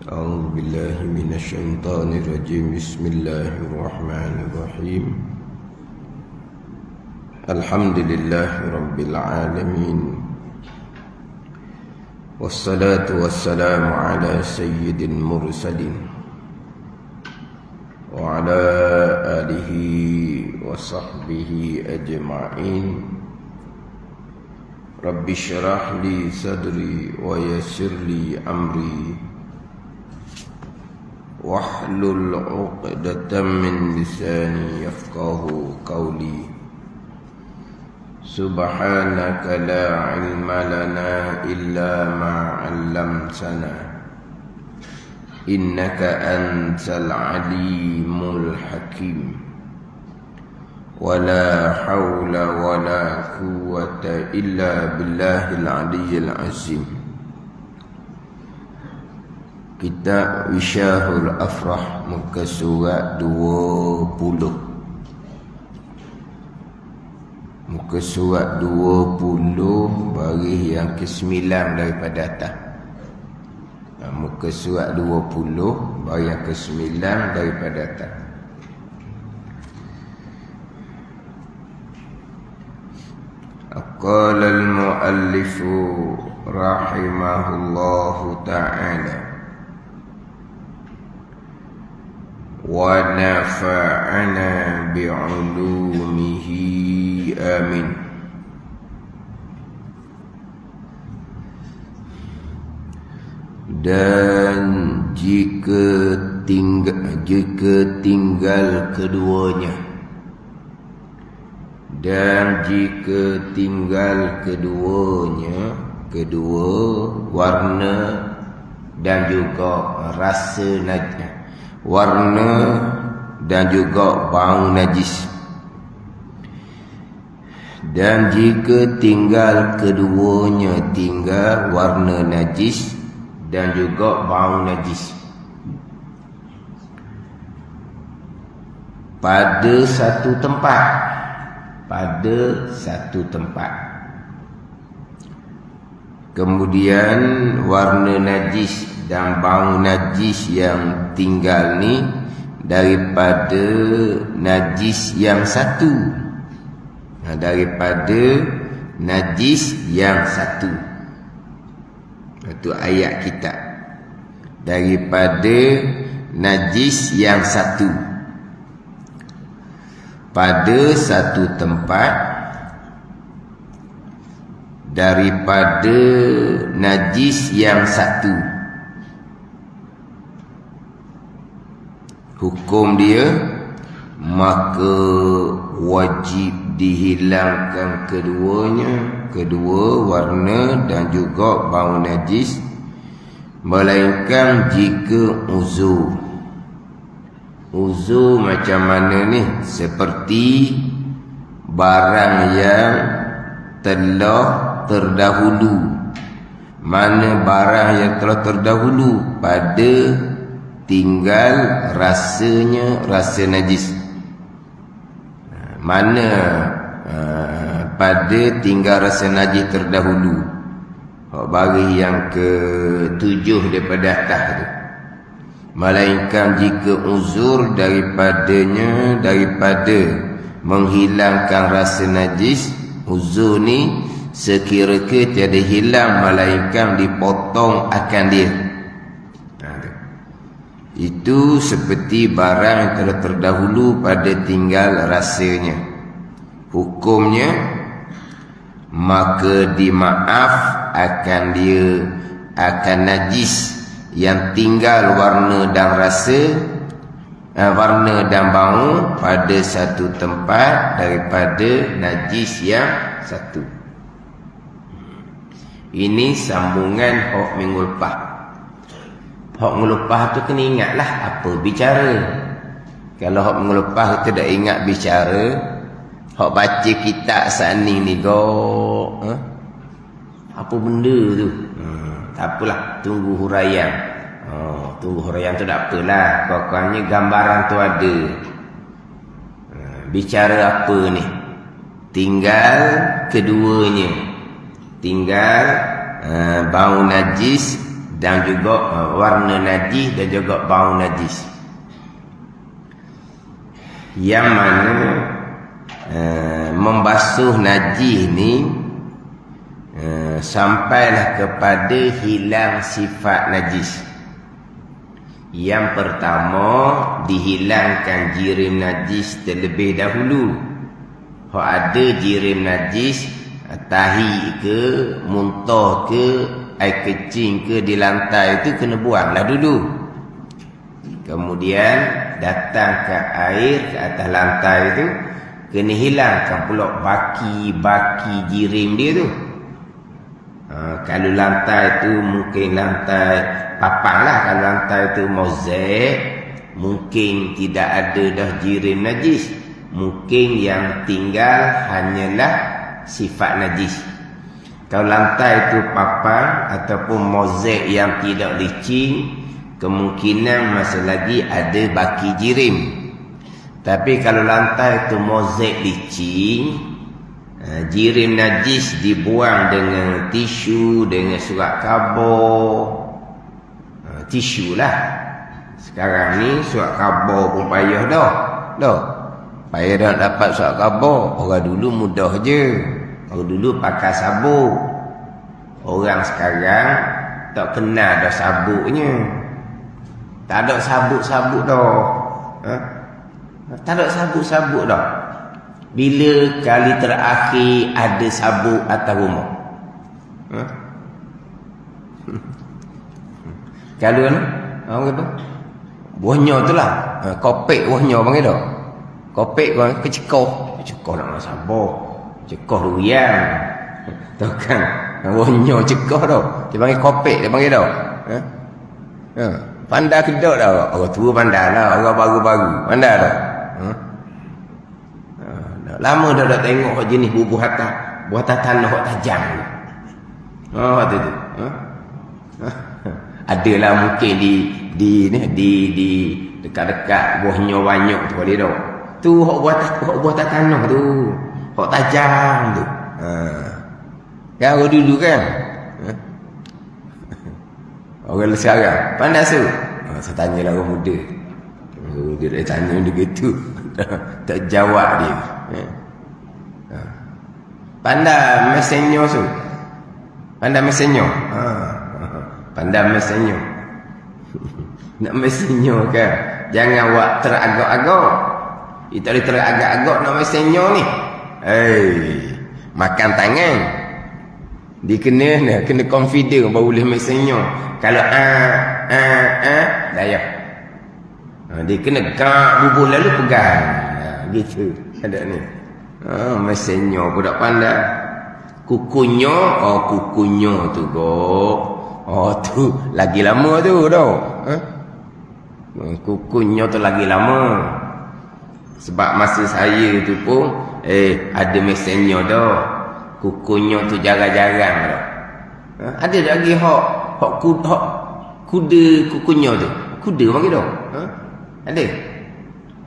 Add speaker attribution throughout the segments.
Speaker 1: أعوذ بالله من الشيطان الرجيم. بسم الله الرحمن الرحيم. الحمد لله رب العالمين، والصلاة والسلام على سيد المرسلين وعلى آله وصحبه أجمعين. رب اشرح لي صدري ويسر لي أمري واحلل عقدة من لساني يفقه قولي. سبحانك لا علم لنا إلا ما علمتنا إنك أنت العليم الحكيم. ولا حول ولا قوة إلا بالله العلي العظيم. Kitab Wisyahul Afrah, muka surat 20. Muka surat 20 baris yang ke-9 daripada atas. Muka surat 20 baris yang ke-9 daripada atas. Qala al-muallifu rahimahullahu ta'ala wa nafa'ana bi'ulumihi amin. Dan jika tinggal keduanya, kedua warna dan juga rasa najis, warna dan juga bau najis. Dan jika tinggal keduanya, tinggal warna najis dan juga bau najis pada satu tempat, kemudian warna najis dan bau najis yang tinggal ni daripada najis yang satu, itu ayat kita, daripada najis yang satu pada satu tempat, daripada najis yang satu. Hukum dia, maka wajib dihilangkan kedua warna dan juga bau najis, melainkan jika uzur macam mana ni, seperti barang yang telah terdahulu. Mana barang yang telah terdahulu pada tinggal rasa najis. Mana pada tinggal rasa najis terdahulu, baris yang ke-7 daripada atas tu. Melainkan jika uzur daripada menghilangkan rasa najis, uzur ni sekira-kira tiada hilang, melainkan dipotong akan dia. Itu seperti barang yang telah terdahulu pada tinggal rasanya. Hukumnya, maka dimaaf akan dia, akan najis yang tinggal warna dan warna dan bau pada satu tempat daripada najis yang satu. Ini sambungan hak minggu lepas. Hak minggu lepas tu kena ingatlah apa bicara. Kalau hak minggu lepas kita dah ingat bicara, hak baca kitab sani ni apa benda tu? Tak apalah, tunggu huraian. Tunggu huraian tu tak apalah, pokoknya gambaran tu ada. Bicara apa ni? Tinggal keduanya, tinggal bau najis dan juga warna najis dan juga bau najis. Yang mana membasuh najis ni sampailah kepada hilang sifat najis. Yang pertama, dihilangkan jirim najis terlebih dahulu. Kalau ada jirim najis, tahi ke, muntah ke, air kecing ke di lantai itu kena buanglah dulu. Kemudian datangkan air ke atas lantai itu, kena hilangkan pula baki-baki jirim dia tu. Kalau lantai tu mungkin lantai papan lah, kalau lantai tu mozaik, mungkin tidak ada dah jirim najis. Mungkin yang tinggal hanyalah sifat najis. Kalau lantai tu papan ataupun mozaik yang tidak licin, kemungkinan masih lagi ada baki jirim. Tapi kalau lantai tu mozaik licin, jirim najis dibuang dengan tisu, dengan surat khabar. Tisu lah. Sekarang ni surat khabar pun payah dah. Payah dah dapat surat khabar. Orang dulu mudah je. Orang dulu pakai sabuk. Orang sekarang tak kenal dah sabuknya. Tak ada sabuk-sabuk dah. Tak ada sabuk-sabuk dah. Bila kali terakhir ada sabuk atas rumah? Kalau ni, apa kata? Buahnya tu lah. Kopek buahnya panggil dah. Kopek kan kecekoh. Kecekoh nak sabuk. Cekoh durian. Tahu kan? Buahnya cekoh dah. Dia panggil kopek, dia panggil dah. Pandai kedok dah. Orang tua pandai lah. Orang baru-baru pandai dah. Lama dah tengok jenis buatan tanah hok tajam. Waktu tu. Adalah mungkin di dekat-dekat buahnya banyak tu dia dah. Tu hok buatan tanah tu. Hok tajam tu. Kan orang dulu kan. Orang sekarang pandai su. Saya tanyalah orang muda. Dia dah tanya dia gitu. Tak jawab dia. Pandai mesenyo su. Pandai mesenyo. Pandai mesenyo. Nak mesenyo kan. Jangan buat teragak-agak. Itu boleh teragak-agak nak mesenyo ni. Makan tangan. Dia kena confident baru boleh mesenyo. Kalau daya. Dia kena gak bubuh lalu pegang. Gitu. Ada ni. Mesenyo pun tak pandai. Kukunyo. Kukunyo tu kok. Tu lagi lama tu dah. Kukunyo tu lagi lama. Sebab masa saya tu pun ada mesenyo dah. Kukunyo tu jarang-jarang dah. Ada lagi hok kuda kukunyo tu. Kuda panggil dah. Ada.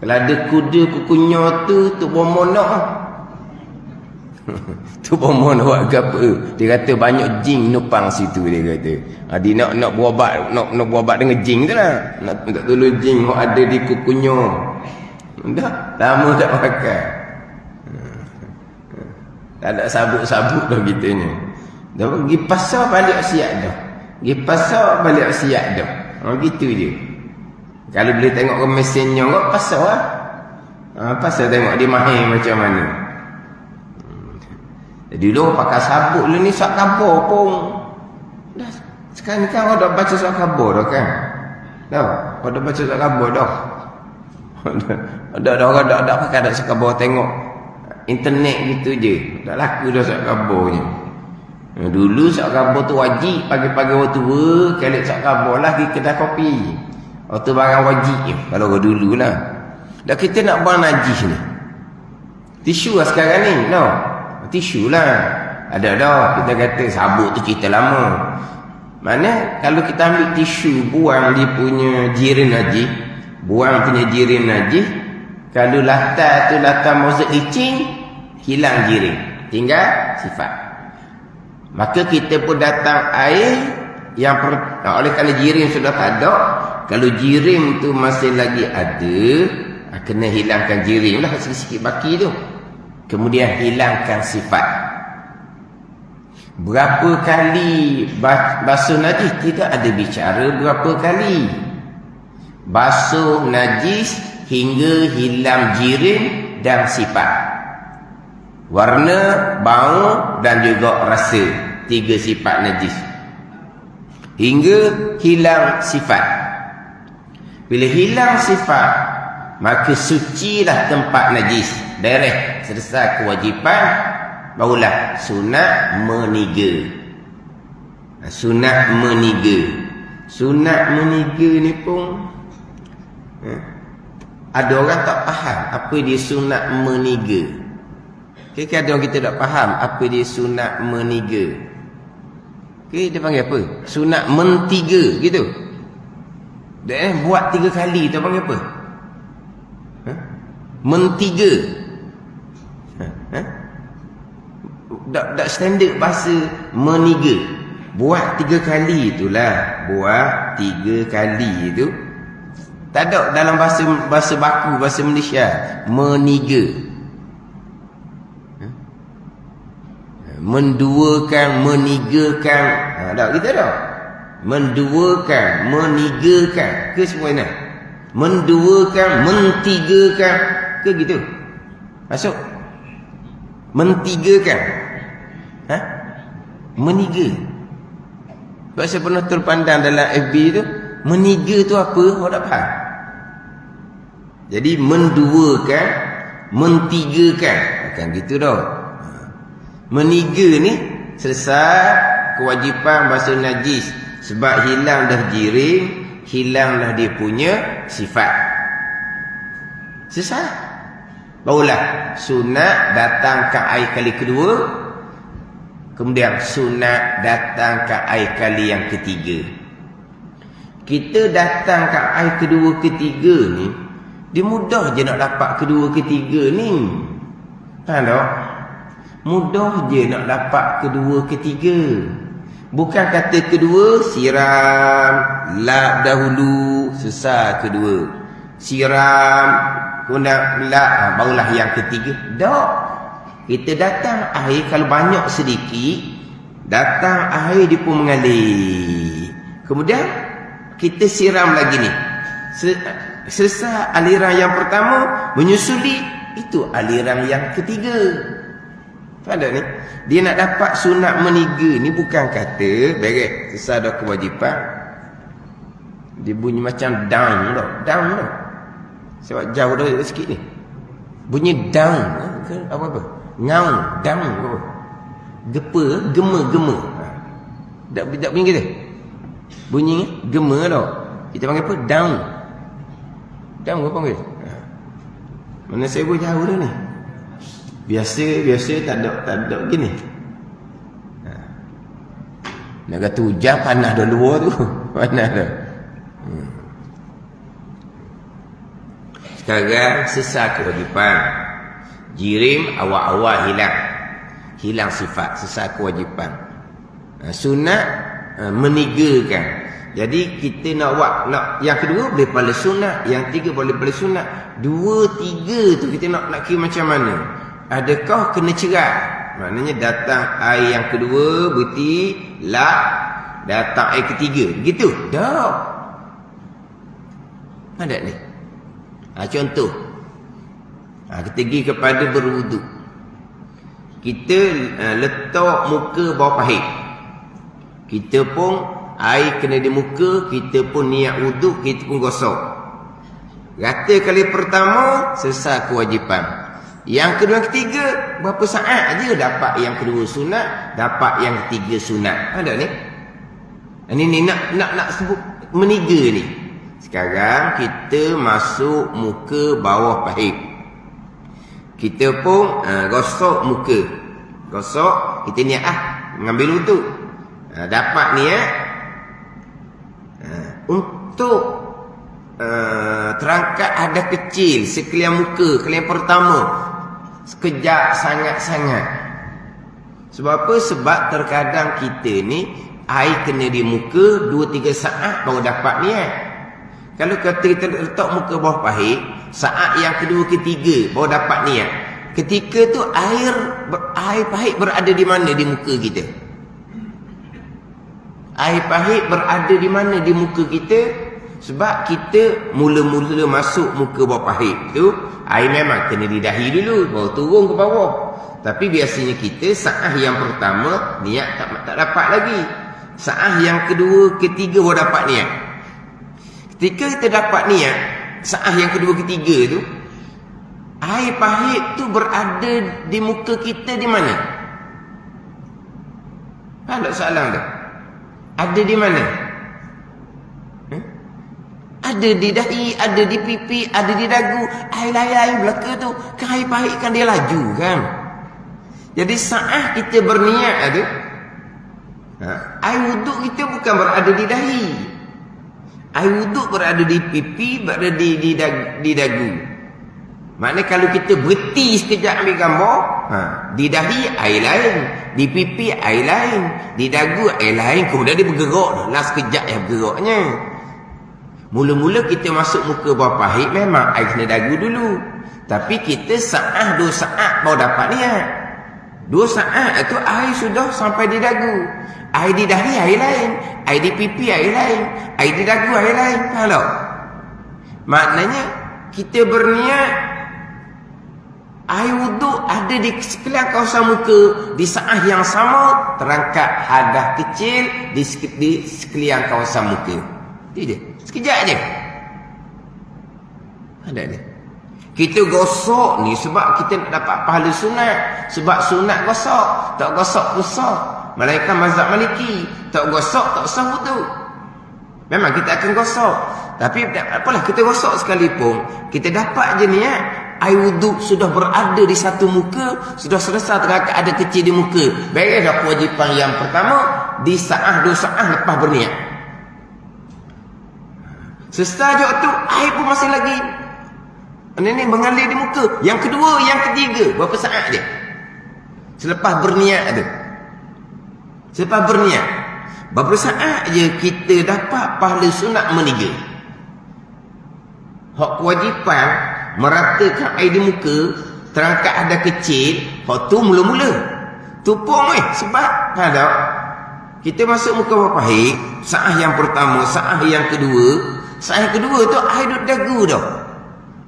Speaker 1: Kalau ada kuda kukunyo tu bomon nak. Tu bomon buat apa? Dia kata banyak jin nupang situ dia kata. Dia nak berubat, nak berubat dengan jin tu lah. Nak minta tolong jin hok ada di kukunyo. Dah lama tak pakai. Tak ada sabuk-sabuk dah kita ni. Dah pergi pasar balik siap dah. Pergi pasar balik siap dah. Gitu je. Kalau boleh tengok ke mesinnya kok pasal lah. Pasal tengok dia mahir macam mana. Dulu pakai sabuk lu ni surat khabar pun. Dah sekarang ni kan orang dah baca surat khabar dah kan. Dah, orang dah baca surat khabar dah. Dah orang dah pakai dah surat khabar tengok internet gitu je. Dah laku dah surat khabarnya. Dulu surat khabar tu wajib pagi-pagi waktu tua, kalau surat khabar lah pergi kedai kopi. Waktu barang wajib je kalau orang dulu lah. Dah kita nak buang najis ni. Tisu lah sekarang ni. No. Tisu lah. Ada dah. Kita kata sabuk tu cerita lama. Mana kalau kita ambil tisu, buang dia punya jirim najis. Buang punya jirim najis. Kalau latar tu latar mozaik licin, hilang jirim. Tinggal sifat. Maka kita pun datang air, Oleh kerana jirim sudah tak ada, kalau jirim tu masih lagi ada, kena hilangkan jirim lah, sikit-sikit baki tu. Kemudian hilangkan sifat. Berapa kali basuh najis? Tidak ada bicara berapa kali. Basuh najis hingga hilang jirim dan sifat. Warna, bau dan juga rasa. 3 sifat najis. Hingga hilang sifat. Bila hilang sifat, maka sucilah tempat najis. Direct, selesai kewajipan, barulah sunat meniga. Sunat meniga. Sunat meniga ni pun ada orang tak faham apa dia sunat meniga. Ada orang kita tak faham apa dia sunat meniga. Dia panggil apa? Sunat mentiga gitu. Dia buat 3 kali tu panggil apa? Mentiga. Tak standard bahasa meniga. Buat 3 kali itulah. Buat 3 kali itu. Tak ada dalam bahasa baku, bahasa Malaysia. Meniga. Menduakan, menigakan. Tak, kita tak. Menduakan, menigakan. Ke semua ini? Menduakan, mentigakan. Ke gitu? Masuk? Mentigakan. Meniga. Sebab saya pernah terpandang dalam FB tu, meniga tu apa? Awak tak faham? Jadi menduakan, mentigakan. Bukan gitu dah. Meniga ni selesai kewajipan basuh najis. Sebab hilang dah jirim, hilanglah dia punya sifat. Selesai. Barulah sunat datang ke air kali kedua. Kemudian sunat datang ke air kali yang ketiga. Kita datang ke air kedua ketiga ni, dia mudah je nak dapat kedua ketiga ni. Faham tak? Mudah je nak dapat kedua ketiga. Bukan kata kedua siram, lap dahulu, selesai kedua. Siram, kemudian lap, barulah yang ketiga. Tak. Kita datang air, kalau banyak sedikit, datang air dia pun mengalir. Kemudian kita siram lagi ni. Selesai aliran yang pertama, menyusuli, itu aliran yang ketiga. Faham tak ni? Dia nak dapat sunat meniga ni bukan kata beres selesai dah kewajipan. Dia bunyi macam down tau. Down tau. Sebab jauh dah sikit ni. Bunyi down ke apa-apa? Ngau, down apa? Gepa, gema. Tak bunyi kita. Bunyi gema tau. Kita panggil apa? Down. Down apa panggil? Mana saya buat jauh dah ni. Biasa tak ada gini. Nak kata hujan panas dah luar tu. Panas dah. Sekarang selesai kewajipan. Jirim awal-awal hilang. Hilang sifat, selesai kewajipan. Sunat menigakan. Jadi kita nak yang kedua boleh pada sunat, yang tiga boleh pada sunat. 2, 3 tu kita nak kira macam mana? Adakah kena cerai? Maknanya datang air yang kedua, berarti lap, datang air ketiga. Begitu? Tak. Ada ni. Contoh. Kita pergi kepada berwuduk. Kita letak muka bawah pahit. Kita pun air kena di muka, kita pun niat wuduk, kita pun gosok. Rata kali pertama, selesai kewajipan. Yang kedua, ketiga, berapa saat aja dapat yang kedua sunat, dapat yang ketiga sunat. Ada ni? Ini nak sebut meniga ni. Sekarang kita masuk muka bawah pahit. Kita pun gosok muka. Gosok, kita niat mengambil wuduk. Dapat niat untuk terangkat ada kecil sekalian muka, kalian pertama sekejap sangat-sangat. Sebab apa? Sebab terkadang kita ni air kena di muka 2-3 saat baru dapat niat. Kalau kita letak muka bawah pahit, saat yang kedua ketiga baru dapat niat. Ketika tu air pahit berada di mana di muka kita? Air pahit berada di mana di muka kita? Sebab kita mula-mula masuk muka bawah pahit tu, air memang kena di dahi dulu, baru turun ke bawah. Tapi biasanya kita saat yang pertama niat tak dapat lagi. Saat yang kedua, ketiga baru dapat niat. Ketika kita dapat niat, saat yang kedua, ketiga tu, air pahit tu berada di muka kita di mana? Ada soalan tu? Ada di mana? Ada di dahi, ada di pipi, ada di dagu. Air belaka tu, kan air pahit kan dia laju kan? Jadi saat kita berniat tu, air wuduk kita bukan berada di dahi. Air wuduk berada di pipi, berada di dagu. Maknanya kalau kita berhenti sekejap ambil gambar, di dahi air lain, di pipi air lain, di dagu air lain, kemudian dia bergerak. Lah sekejap yang bergeraknya. Mula-mula kita masuk muka bawah pahit, memang air kena dagu dulu. Tapi kita 2 saat baru dapat niat. 2 saat itu air sudah sampai di dagu. Air di dahi air lain, air di pipi air lain, air di dagu air lain. Faham tak? Maknanya kita berniat air wuduk ada di sekeliling kawasan muka di saat yang sama, terangkat hadas kecil di sekeliling kawasan muka. Itu je. Sekejap je. Ada ni. Kita gosok ni sebab kita nak dapat pahala sunat. Sebab sunat gosok, tak gosok pusat. Malaikat mazhab Maliki, tak gosok tak sah wuduk. Memang kita akan gosok. Tapi apalah kita gosok sekalipun, kita dapat je niat air wuduk sudah berada di satu muka, sudah selesai terangkat ada kecil di muka. Beres dah kewajipan yang pertama di saat 2 saat lepas berniat. Sesaja tu air pun masih lagi ini mengalir di muka. Yang kedua, yang ketiga, berapa saat dia? Selepas berniat tu. Selepas berniat, berapa saat je kita dapat pahala sunat meniga. Hak kewajipan meratakan air di muka, terangkat ada kecil, hak tu mula-mula. Tupung sebab ada kita masuk muka bawah pahit, saat yang pertama, saat yang kedua. Saat yang kedua tu air duduk dagu dah.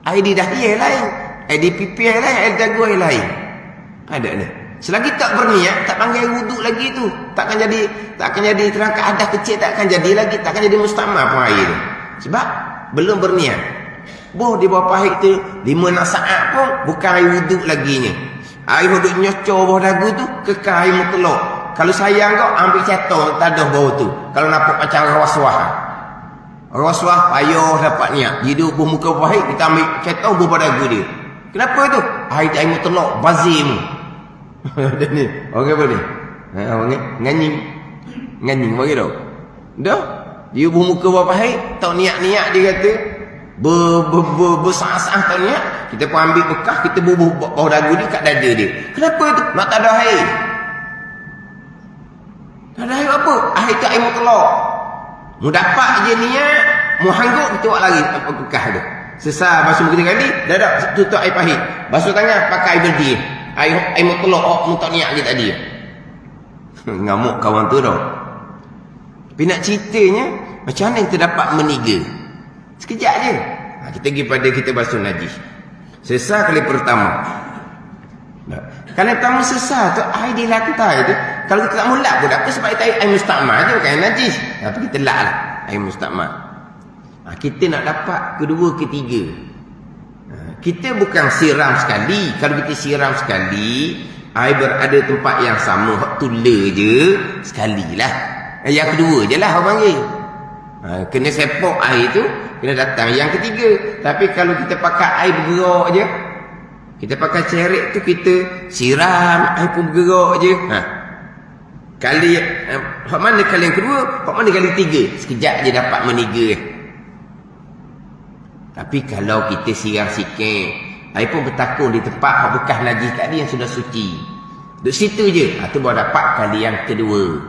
Speaker 1: Air di dahi air lain, air di pipi air lain, air di dagu air lain. Ada ni. Selagi tak berniat, tak panggil wuduk lagi tu, takkan jadi terangkat adas kecil, takkan jadi lagi, takkan jadi mustamah pun air tu. Sebab belum berniat. Di bawah pahit tu 5-6 saat pun bukan air wuduk lagi ni. Air wuduk nyocor bawah dagu tu kekal air mutlak. Kalau sayang kau ambil cetor tadah bawah tu. Kalau nampak macam rawaswah. Rawaswah payah dapat niat. Jadi muka pahit kita ambil cetor bawah dagu dia. Kenapa tu? Air mutlak bazim. Ada ni. Orang apa ni? Orang nganying bagi tau. Dah. Dia muka bawah pahit, tak niat-niat dia kata. Bersah-sah tak niat. Kita pun ambil bekas, kita bubuh bawah dagu dia kat dada dia. Kenapa tu? Nak tak ada air. Tak ada air apa? Air tu air mutlak. Mu dapat je niat, mu hanggut kita buat lari bekas tu. Sesal basuh muka 3 kali, dah dah tutup air pahit. Basuh tangan pakai air bersih. Air mutlak, mu tak niat je tadi. Ngamuk kawan tu tau. Tapi nak ceritanya, macam mana kita dapat meniga? Sekejap je. Kita pergi pada kita basuh najis. Sesal kali pertama. Kali pertama sesal tu air di lantai tu. Kalau kita tak mulak pun tak apa, sebab itu air mustakmal je, bukan air najis. Tapi kita lak lah air mustakmal. Kita nak dapat kedua, ketiga. Kita bukan siram sekali. Kalau kita siram sekali, air berada tempat yang sama, hak tula je sekalilah. Yang kedua je lah orang panggil. Kena sepok air tu, kena datang yang ketiga. Tapi kalau kita pakai air bergerak je, kita pakai cerik tu, kita siram air pun bergerak je. Kali hak mana kali yang kedua, hak mana kali ketiga, sekejap je dapat meniga. Tapi kalau kita siram sikit, air pun bertakung di tempat hak bekas najis tadi yang sudah suci. Duduk situ je, tu baru dapat kali yang kedua.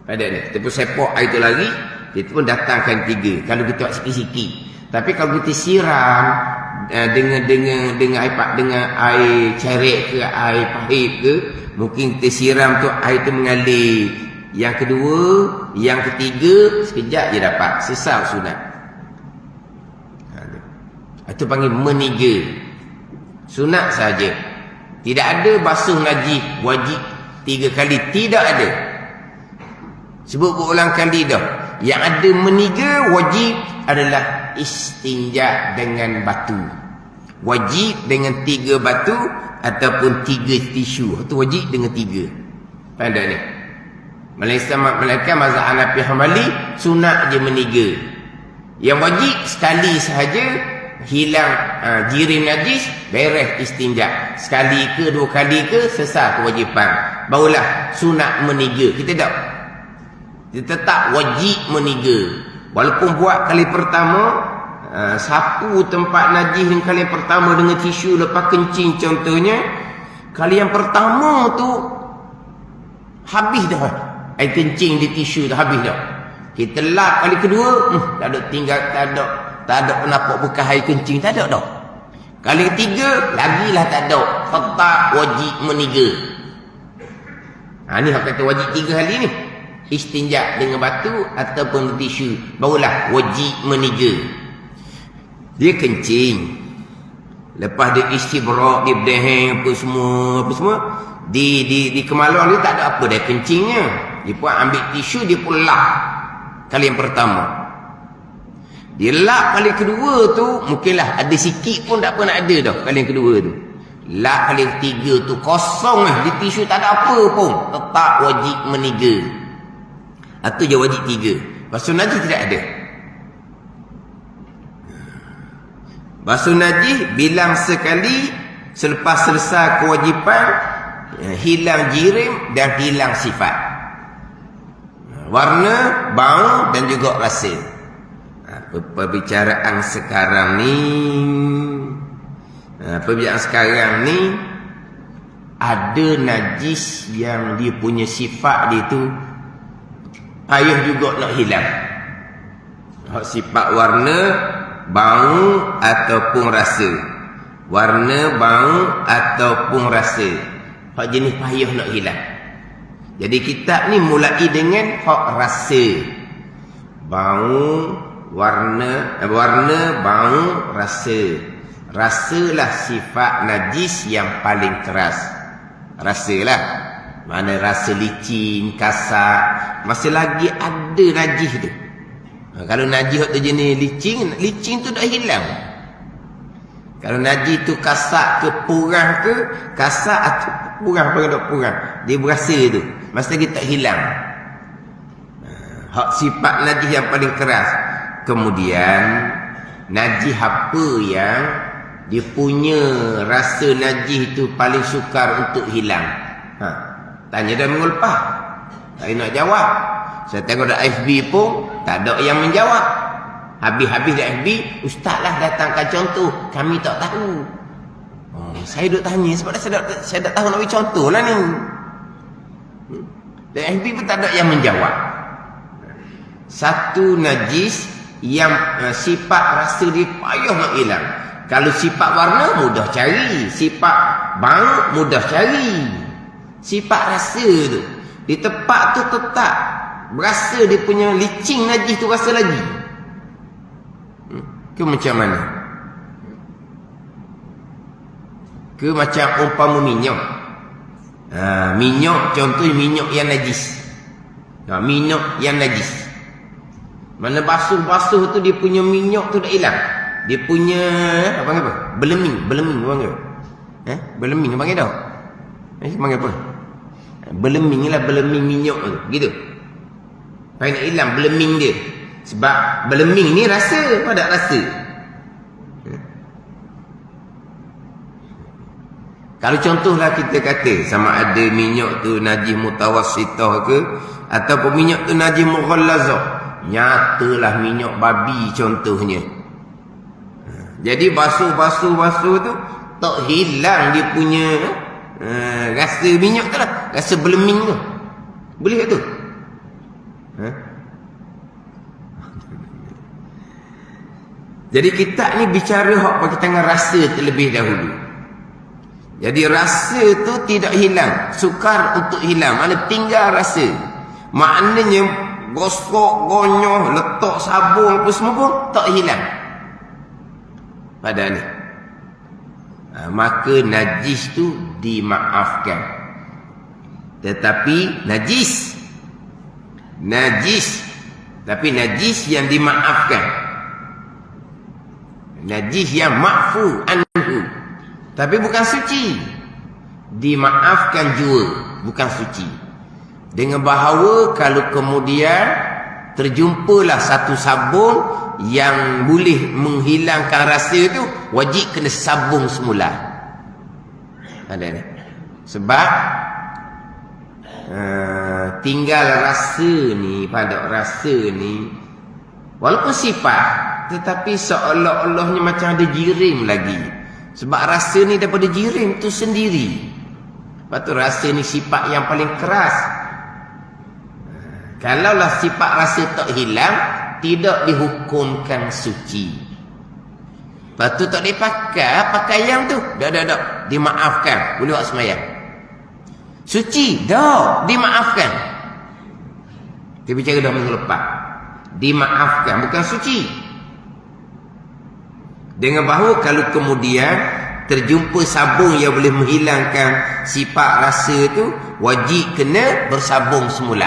Speaker 1: Pada ni. Kita pun sepak air tu lagi, kita pun datangkan 3. Kalau kita buat sikit-sikit. Tapi kalau kita siram dengan air ceret ke air pahit ke, mungkin kita siram tu air tu mengalir. Yang kedua, yang ketiga, sekejap je dapat. Sesat sunat. Itu panggil meniga. Sunat saja. Tidak ada basuh najis wajib 3 kali. Tidak ada. Sebut berulang kali dah. Yang ada meniga wajib adalah istinja dengan batu. Wajib dengan 3 batu ataupun 3 tisu. Itu wajib dengan 3. Pada ni. Melainkan mazhab Hanafi Hambali sunat je meniga. Yang wajib sekali sahaja hilang jirim najis, beres istinja. Sekali ke 2 kali ke sesat kewajipan. Barulah sunat meniga. Kita tak. Kita tetap wajib meniga. Walaupun buat kali pertama, sapu tempat najis yang kali pertama dengan tisu lepas kencing contohnya, kali yang pertama tu habis dah. Air kencing di tisu tu habis dah. Kita lap kali kedua, tak ada tinggal, tak ada nampak bekas air kencing, tak ada dah. Kali ketiga, lagilah tak ada. Tetap wajib meniga. Ni hak kata wajib 3 kali ni. Istinja dengan batu ataupun tisu. Barulah wajib meniga. Dia kencing. Lepas dia istibrak, dia berdeheng, apa semua. Di kemaluan dia tak ada apa dah kencingnya. Dia pun ambil tisu, dia pun lap. Kali yang pertama. Dia lap kali kedua tu, mungkinlah ada sikit pun tak pernah ada dah kali yang kedua tu. Lap kali ketiga tu kosong lah. Di tisu tak ada apa pun. Tetap wajib meniga. Itu je wajib 3. Basuh najis tidak ada. Basuh najis bilang sekali selepas selesai kewajipan, hilang jirim dan hilang sifat. Warna, bau dan juga rasa. Perbicaraan sekarang ni, ada najis yang dia punya sifat dia tu payah juga nak hilang. Sifat warna, bau ataupun rasa. Warna, bau ataupun rasa. Hak jenis payah nak hilang. Jadi kitab ni mulai dengan hak rasa. Bau, warna, bau, rasa. Rasalah sifat najis yang paling keras. Rasalah. Mana rasa licin, kasar. Masih lagi ada najis tu. Kalau najis tu jenis licin tu dah hilang. Kalau najis tu kasar ke purang ke, kasar atau purang pada purang, dia berasa tu. Masa lagi tak hilang. Hak sifat najis yang paling keras. Kemudian najis apa yang dia punya rasa najis tu paling sukar untuk hilang? Tanya dan mengulpah. Saya nak jawab. Saya tengok dah FB pun tak ada yang menjawab. Habis-habis dah FB, ustaz lah datangkan contoh. Kami tak tahu. Saya duk tanya sebab saya tak tahu nak bagi contoh lah ni. Dan FB pun tak ada yang menjawab. Satu najis yang sifat rasa dia payah nak hilang. Kalau sifat warna mudah cari, sifat bau mudah cari. Sifat rasa tu di tempat tu tetap berasa dia punya licin najis tu rasa lagi. Ke macam mana? Ke macam umpama minyak. Minyak contoh minyak yang najis. Minyak yang najis. Mana basuh-basuh tu dia punya minyak tu dah hilang. Dia punya apa? Beleming panggil. Beleming panggil dah. Panggil apa? Beleming lah, beleming minyak tu. Gitu. Supaya nak hilang beleming dia. Sebab beleming ni rasa, ada rasa. Kalau contohlah kita kata sama ada minyak tu najis mutawassithah ke ataupun minyak tu najis mughallazah. Nyatalah minyak babi contohnya. Jadi basuh tu tak hilang dia punya rasa minyak tu lah, rasa beleming tu. Boleh tu? Jadi kita ni bicara hak bagi tangan rasa terlebih dahulu. Jadi rasa tu tidak hilang, sukar untuk hilang, mana tinggal rasa. Maknanya gosok, gonyoh, letak sabun apa semua pun tak hilang pada ni. Maka najis tu dimaafkan. Tetapi najis tapi najis yang dimaafkan. Najis yang ma'fu anhu, tapi bukan suci. Dimaafkan jua, bukan suci. Dengan bahawa kalau kemudian terjumpalah satu sabun yang boleh menghilangkan rasa tu, wajib kena sabung semula. Ada ni. Sebab tinggal rasa ni, pada rasa ni walaupun sifat, tetapi seolah-olahnya macam ada jirim lagi. Sebab rasa ni daripada jirim tu sendiri. Lepas tu rasa ni sifat yang paling keras. Kalaulah sifat rasa tak hilang, tidak dihukumkan suci. Lepas tu tak boleh pakai pakaian tu. Dah. Dimaafkan. Boleh buat sembahyang. Suci? Dah. Dimaafkan. Kita bicara dah minggu lepas. Dimaafkan. Bukan suci. Dengan bahawa kalau kemudian terjumpa sabun yang boleh menghilangkan sifat rasa tu, wajib kena bersabung semula.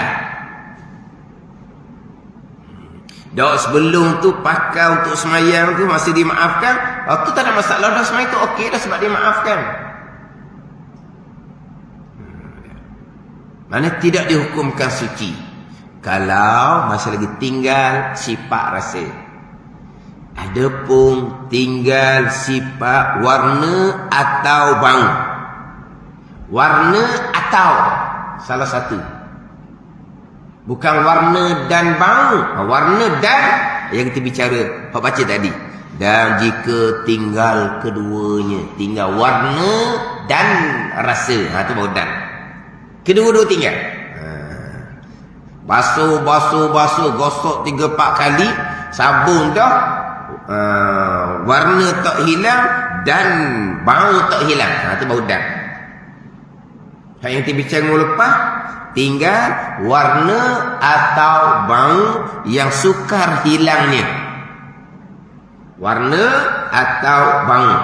Speaker 1: Dah sebelum tu pakai untuk semayang tu masih dimaafkan, tu tak ada masalah, dah semayang tu okey dah sebab dimaafkan. Mana tidak dihukumkan suci kalau masih lagi tinggal sifat rasa. Adapun tinggal sifat warna atau bau. Warna atau salah satu. Bukan warna dan bau. Warna dan yang kita bicara, Pak baca tadi. Dan jika tinggal keduanya, tinggal warna dan rasa. Itu baru dan. Kedua-dua tinggal. Basuh, gosok 3-4 kali, sabun dah. Warna tak hilang dan bau tak hilang. Itu baru dan. Yang kita bicara minggu lepas, tinggal warna atau bau yang sukar hilangnya. Warna atau bau.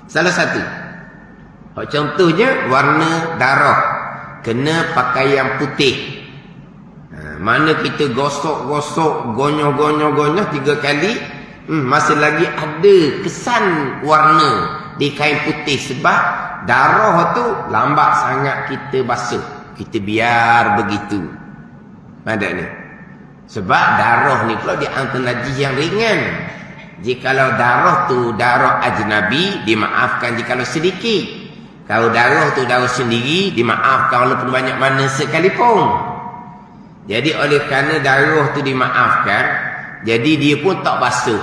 Speaker 1: Salah satu. Contohnya warna darah. Kena pakaian putih. Mana kita gosok, gonyoh 3 kali, masih lagi ada kesan warna di kain putih. Sebab darah tu lambat sangat kita basuh. Kita biar begitu. Ada ni. Sebab darah ni pula di antara najis yang ringan. Jikalau darah tu darah ajnabi, dimaafkan jikalau sedikit. Kalau darah tu darah sendiri, dimaafkan walaupun banyak mana sekalipun. Jadi oleh kerana darah tu dimaafkan, jadi dia pun tak basuh.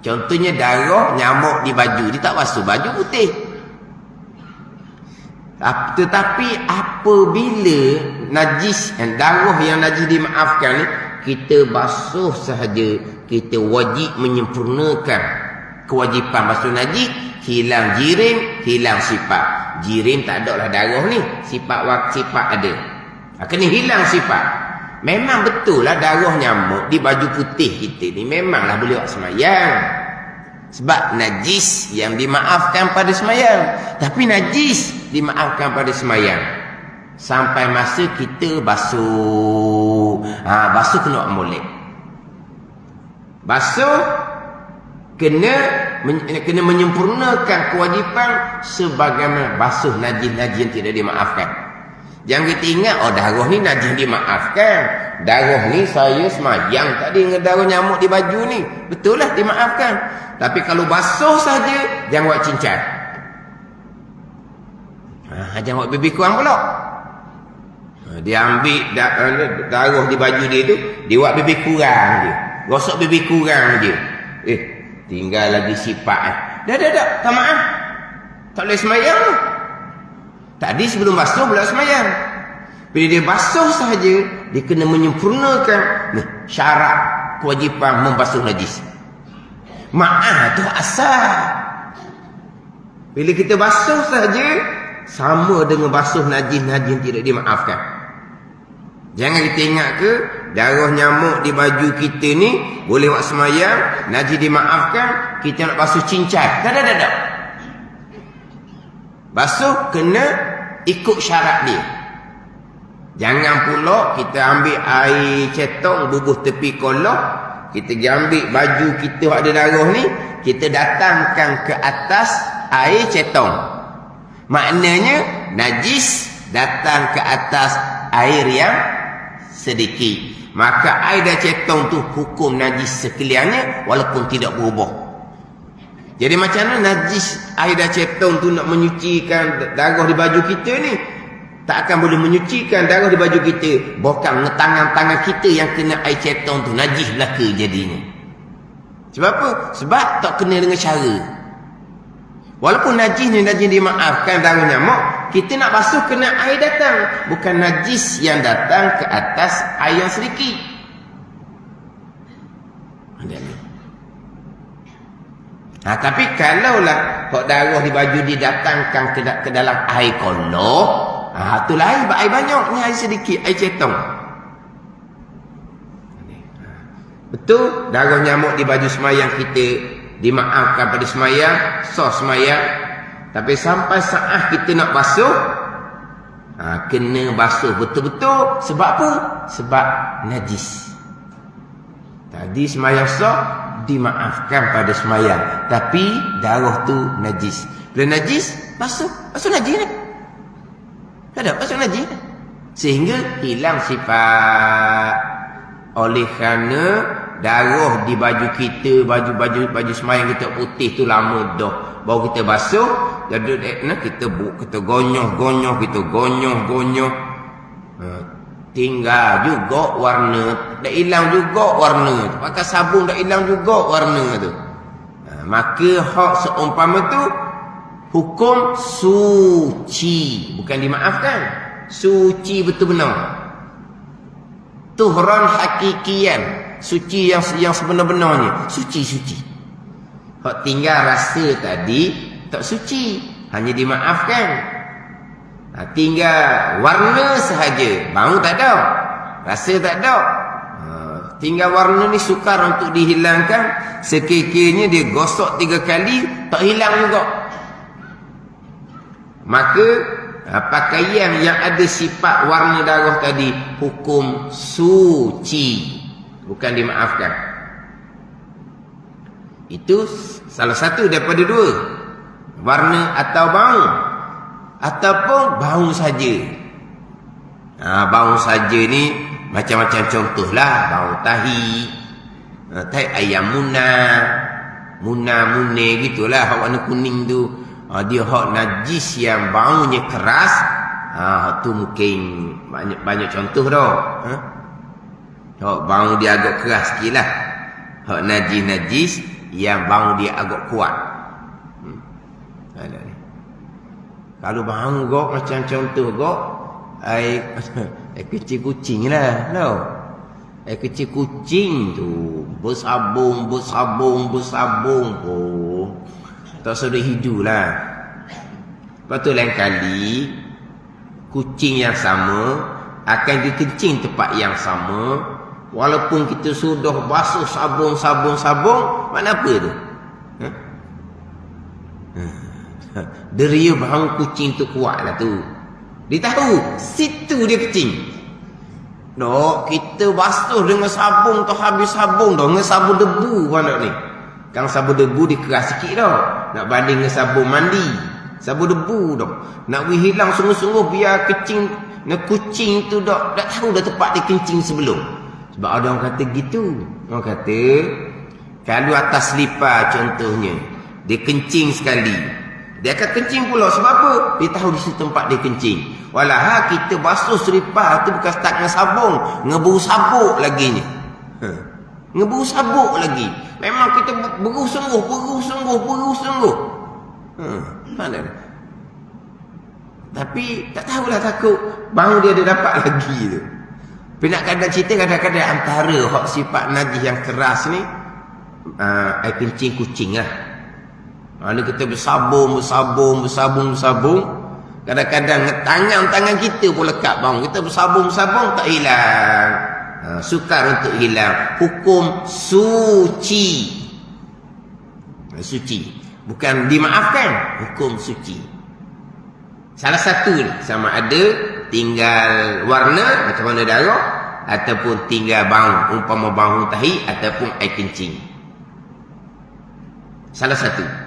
Speaker 1: Contohnya darah nyamuk di baju, dia tak basuh, baju putih. Tetapi apabila najis, darah yang najis dimaafkan ni, kita basuh sahaja, kita wajib menyempurnakan kewajipan basuh najis. Hilang jirim, hilang sifat. Jirim tak ada lah darah ni, sifat ada. Kena hilang sifat. Memang betul lah darah nyamuk di baju putih kita ni memanglah boleh buat semayang. Sebab najis yang dimaafkan pada semayang. Tapi najis dimaafkan pada semayang. Sampai masa kita basuh. Basuh kena buat molek. Basuh kena menyempurnakan kewajipan sebagaimana basuh najis-najis yang tidak dimaafkan. Jangan kita ingat, darah ni najis dimaafkan. Darah ni saya semayang tadi dengan darah nyamuk di baju ni. Betul lah dimaafkan. Tapi kalau basuh saja, jangan buat cincang. Jangan buat lebih kurang pula. Dia ambil darah di baju dia tu, dia buat lebih kurang je. Gosok lebih kurang je. Tinggal lagi sifat. Dah. Tak maaf. Tak boleh semayang. Tadi sebelum basuh boleh semayang. Bila dia basuh sahaja, dia kena menyempurnakan syarat kewajipan membasuh najis. Ma'ah tu asal. Bila kita basuh saja, sama dengan basuh najis-najis yang tidak dimaafkan. Jangan kita ingat ke darah nyamuk di baju kita ni boleh buat semayang, najis dimaafkan, kita nak basuh cincai. Tak. Basuh kena ikut syarat dia. Jangan pula kita ambil air cetong bubuh tepi kolah, kita ambil baju kita ada darah ni, kita datangkan ke atas air cetong. Maknanya najis datang ke atas air yang sedikit. Maka air dan cetong tu hukum najis sekaliannya walaupun tidak berubah. Jadi macam mana najis air dan cetong tu nak menyucikan darah di baju kita ni? Tak akan boleh menyucikan darah di baju kita. Bukan tangan-tangan kita yang kena air cetong tu. Najis belaka jadinya. Sebab apa? Sebab tak kena dengan cara. Walaupun najis ni najis dimaafkan darah nyamuk, kita nak basuh kena air datang. Bukan najis yang datang ke atas air yang sedikit. Tapi kalaulah kok darah di baju didatangkan ke dalam air kolah, tu lain, air banyak ni air sedikit, air cetong. Betul, darah nyamuk di baju semayang kita dimaafkan pada semayang, sah semayang. Tapi sampai saat kita nak basuh, kena basuh betul-betul. Sebab apa? Sebab najis. Tadi semayang sah, dimaafkan pada semayang. Tapi darah tu najis. Bila najis, basuh najis ni. Ada pasal najis, sehingga hilang sifat. Oleh kerana darah di baju kita, baju semayang kita putih tu lama dah, baru kita basuh, jadi kita gonyoh, tinggal juga warna, dah hilang juga warna tu. Pakai sabun dah hilang juga warna tu. Maka hak seumpama tu hukum suci, bukan dimaafkan. Suci betul benar. Tuhran hakikian, suci yang sebenar-benarnya. Suci. Hak tinggal rasa tadi tak suci, hanya dimaafkan. Tinggal warna sahaja, bau tak ada, rasa tak ada. Tinggal warna ni sukar untuk dihilangkan. Sekiranya dia gosok 3 kali, tak hilang juga. Maka pakaian yang ada sifat warna darah tadi hukum suci, bukan dimaafkan. Itu salah satu daripada 2, warna atau bau, ataupun bau saja. Bau saja ni macam-macam contohlah. Bau tahi, ayam munah gitulah, hak warna kuning tu. Dia hak najis yang baunya keras. Tu mungkin banyak contoh dah. Hak bau dia agak keras sikit lah. Hak najis yang bau dia agak kuat. Kalau bau gok macam contoh gok air kecil kucing lah, no? Air kecil kucing tu bersabung. Tak sudah hidup lah. Lepas tu lain kali kucing yang sama akan dikencing tempat yang sama. Walaupun kita sudah basuh sabun, mana apa tu? Deria bau kucing tu kuat lah tu. Dia tahu situ dia kencing. Kita basuh dengan sabun tu, habis sabun dah, dengan sabun debu mana ni. Kan sabun debu dia keras sikit dah, nak banding dengan sabun mandi. Sabun debu dah, nak hilang sungguh-sungguh biar kucing tu dah tahu dah tempat dia kencing sebelum. Sebab ada orang kata gitu. Orang kata kalau atas selipar contohnya, dia kencing sekali, dia akan kencing pula. Sebab apa? Dia tahu di situ tempat dia kencing. Walah kita basuh selipar tu bukan start dengan sabun, ngeburu sabuk lagi ni. Ngeburu sabuk lagi. Memang kita beruh sungguh. Mana? Tapi tak tahulah, takut bau dia ada dapat lagi tu. Tapi nak kadang cerita kadang-kadang antara hak sifat najis yang keras ni air kencing kucing lah. Mana kita bersabung. Kadang-kadang tangan kita pun lekat bang. Kita bersabung tak hilang. Sukar untuk hilang. Hukum suci. Suci. Bukan dimaafkan. Hukum suci. Salah satu ni. Sama ada tinggal warna macam warna darah. Ataupun tinggal bau. Umpama bau tahi. Ataupun air kencing. Salah satu.